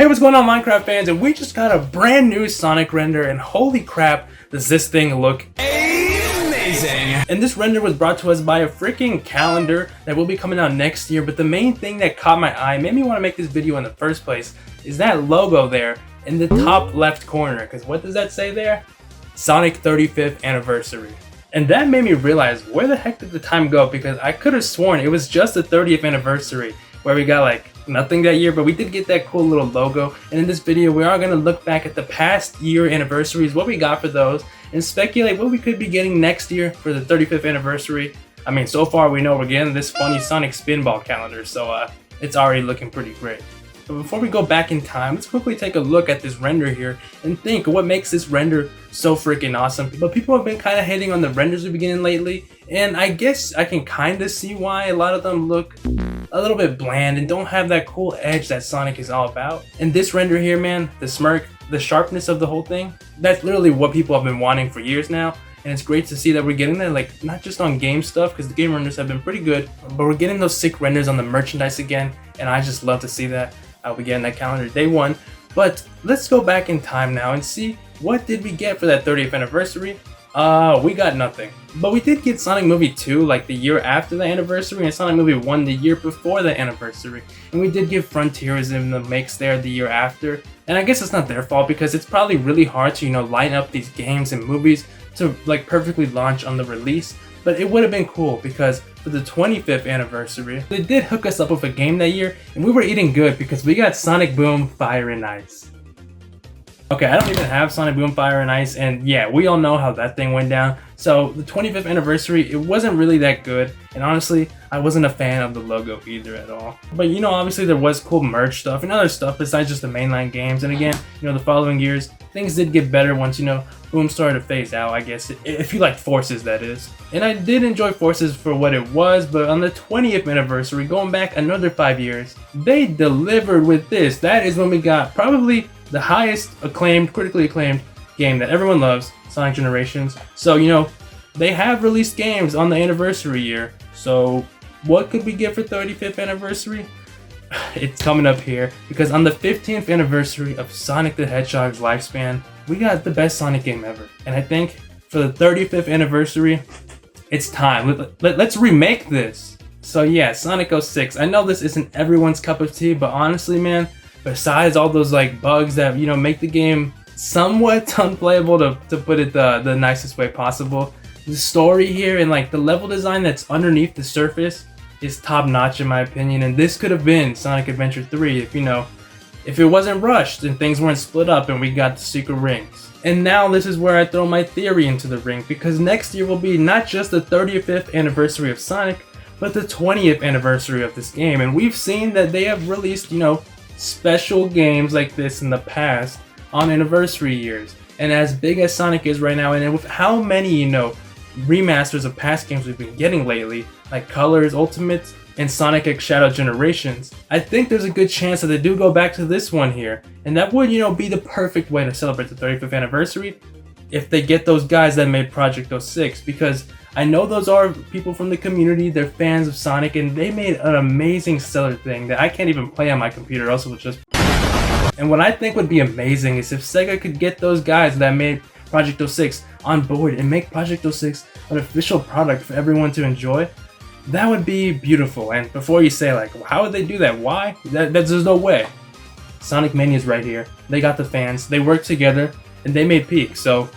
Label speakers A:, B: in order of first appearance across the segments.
A: Hey, what's going on, Minecraft fans? And we just got a brand new Sonic render, and holy crap, does this thing look amazing! And this render was brought to us by a freaking calendar that will be coming out next year, but the main thing that caught my eye, made me want to make this video in the first place, is that logo there in the top left corner. Because what does that say there? Sonic 35th anniversary. And that made me realize, where the heck did the time go? Because I could have sworn it was just the 30th anniversary where we got like nothing that year, but we did get that cool little logo. And in this video, we are going to look back at the past year anniversaries, what we got for those, and speculate what we could be getting next year for the 35th anniversary. I mean, so far we know we're getting this funny Sonic Spinball calendar, so it's already looking pretty great. But before we go back in time, let's quickly take a look at this render here and think what makes this render so freaking awesome. But people have been kind of hating on the renders we've been getting lately, and I guess I can kind of see why. A lot of them look a little bit bland and don't have that cool edge that Sonic is all about. And this render here, man, the smirk, the sharpness of the whole thing, that's literally what people have been wanting for years now. And it's great to see that we're getting that, like, not just on game stuff, because the game renders have been pretty good, but we're getting those sick renders on the merchandise again, and I just love to see that. I'll be getting that calendar day one. But let's go back in time now and see what did we get for that 30th anniversary. We got nothing. But we did get Sonic Movie 2 like the year after the anniversary, and Sonic Movie 1 the year before the anniversary. And we did get Frontierism, the makes there the year after. And I guess it's not their fault, because it's probably really hard to, line up these games and movies to like perfectly launch on the release. But it would have been cool, because for the 25th anniversary, they did hook us up with a game that year, and we were eating good because we got Sonic Boom Fire and Ice. Okay, I don't even have Sonic Boom Fire and Ice, and yeah, we all know how that thing went down. So the 25th anniversary, it wasn't really that good, and honestly, I wasn't a fan of the logo either at all. But obviously there was cool merch stuff and other stuff besides just the mainline games. And again, the following years, things did get better once, Boom started to phase out, I guess, if you like Forces, that is. And I did enjoy Forces for what it was, but on the 20th anniversary, going back another 5 years, they delivered with this. That is when we got probably the highest acclaimed, critically acclaimed game that everyone loves, Sonic Generations. So, they have released games on the anniversary year. So, what could we get for 35th anniversary? It's coming up here, because on the 15th anniversary of Sonic the Hedgehog's lifespan, we got the best Sonic game ever. And I think for the 35th anniversary, it's time. Let's remake this. So yeah, Sonic 06. I know this isn't everyone's cup of tea, but honestly, man, besides all those like bugs that make the game somewhat unplayable, to put it the nicest way possible, the story here and like the level design that's underneath the surface is top notch in my opinion. And this could have been Sonic Adventure 3 if it wasn't rushed and things weren't split up and we got the secret rings. And now this is where I throw my theory into the ring, because next year will be not just the 35th anniversary of Sonic, but the 20th anniversary of this game. And we've seen that they have released, special games like this in the past on anniversary years. And as big as Sonic is right now, and with how many, remasters of past games we've been getting lately, like Colors, Ultimates, and Sonic X Shadow Generations, I think there's a good chance that they do go back to this one here. And that would, be the perfect way to celebrate the 35th anniversary if they get those guys that made Project 06, because I know those are people from the community, they're fans of Sonic, and they made an amazing stellar thing that I can't even play on my computer, else it would just... And what I think would be amazing is if Sega could get those guys that made Project 06 on board and make Project 06 an official product for everyone to enjoy. That would be beautiful. And before you say like, well, how would they do that? Why? There's no way. Sonic Mania's right here. They got the fans, they worked together, and they made Peak. So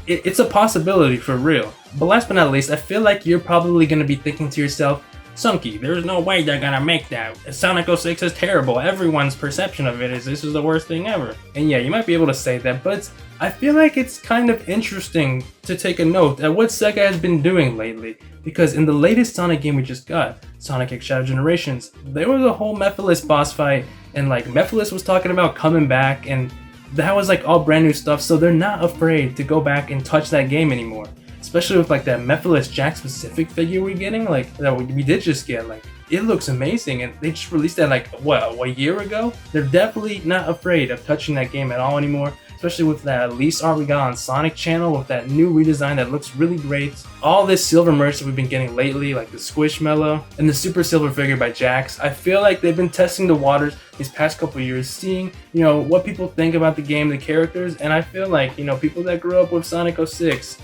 A: it's a possibility for real. But last but not least, I feel like you're probably going to be thinking to yourself, Sunkii, there's no way they're gonna make that. Sonic 06 is terrible. Everyone's perception of it is this is the worst thing ever. And yeah, you might be able to say that, but I feel like it's kind of interesting to take a note at what Sega has been doing lately. Because in the latest Sonic game we just got, Sonic X Shadow Generations, there was a whole Mephiles boss fight, and like Mephiles was talking about coming back, and that was like all brand new stuff, so they're not afraid to go back and touch that game anymore. Especially with like that Mephiles Jack specific figure we're getting, like that we did just get, like it looks amazing, and they just released that like what, a year ago? They're definitely not afraid of touching that game at all anymore, especially with that lease art we got on Sonic channel with that new redesign that looks really great. All this silver merch that we've been getting lately, like the Squishmallow and the Super Silver figure by Jax, I feel like they've been testing the waters these past couple years, seeing, you know, what people think about the game, the characters, and I feel like, you know, people that grew up with Sonic 06,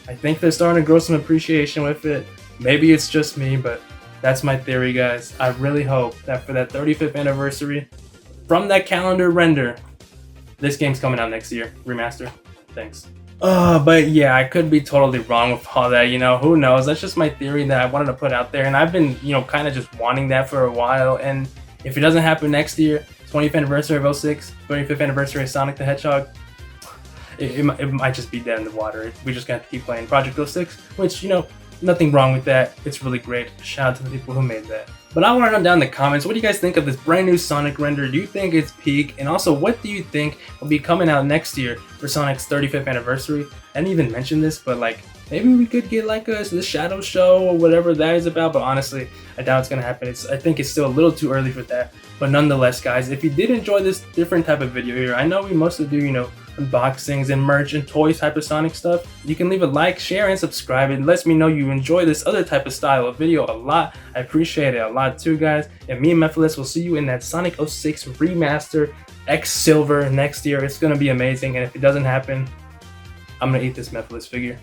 A: I think they're starting to grow some appreciation with it. Maybe it's just me, but that's my theory, guys. I really hope that for that 35th anniversary, from that calendar render, this game's coming out next year, remaster. Thanks. But yeah, I could be totally wrong with all that, you know, who knows? That's just my theory that I wanted to put out there, and I've been, you know, kind of just wanting that for a while, and if it doesn't happen next year, 20th anniversary of 06, 25th anniversary of Sonic the Hedgehog, it might just be dead in the water. We just got to keep playing Project 06, which, you know, nothing wrong with that. It's really great. Shout out to the people who made that. But I want to know down in the comments, what do you guys think of this brand new Sonic render? Do you think it's peak? And also, what do you think will be coming out next year for Sonic's 35th anniversary? I didn't even mention this, but like, maybe we could get like the Shadow Show or whatever that is about, but honestly, I doubt it's going to happen. I think it's still a little too early for that. But nonetheless, guys, if you did enjoy this different type of video here, I know we mostly do, you know, unboxings and merch and toys type of Sonic stuff. You can leave a like, share, and subscribe. It lets me know you enjoy this other type of style of video a lot. I appreciate it a lot too, guys. And me and Mephiles will see you in that Sonic 06 remaster X Silver next year. It's going to be amazing. And if it doesn't happen, I'm going to eat this Mephiles figure.